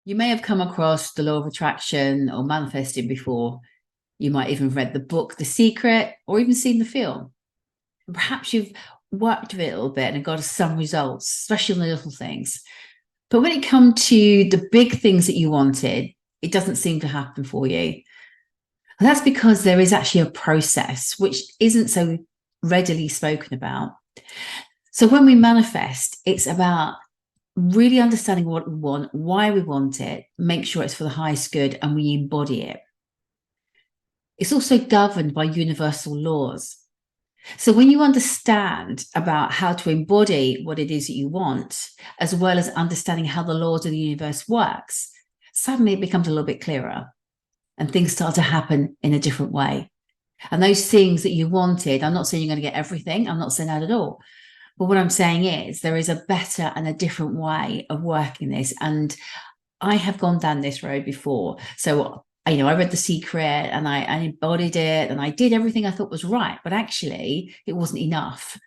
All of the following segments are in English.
You may have come across the law of attraction or manifesting before. You might even have read the book, The Secret, or even seen the film. And perhaps you've worked with it a little bit and got some results, especially on the little things. But when it comes to the big things that you wanted, it doesn't seem to happen for you. And that's because there is actually a process which isn't so readily spoken about. So when we manifest, it's about really understanding what we want, why we want it, make sure it's for the highest good, and we embody it. It's also governed by universal laws. So when you understand about how to embody what it is that you want, as well as understanding how the laws of the universe works, suddenly it becomes a little bit clearer and things start to happen in a different way. And those things that you wanted, I'm not saying you're going to get everything. I'm not saying that at all. But what I'm saying is there is a better and a different way of working this. And I have gone down this road before. So, I read The Secret and I embodied it and I did everything I thought was right. But actually, it wasn't enough.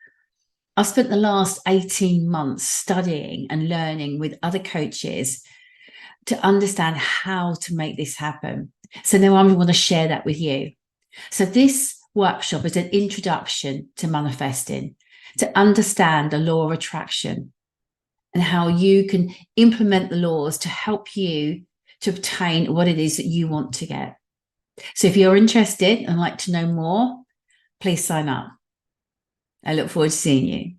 I've spent the last 18 months studying and learning with other coaches to understand how to make this happen. So now I want to share that with you. So this workshop is an introduction to manifesting, to understand the law of attraction and how you can implement the laws to help you to obtain what it is that you want to get. So if you're interested and like to know more, please sign up. I look forward to seeing you.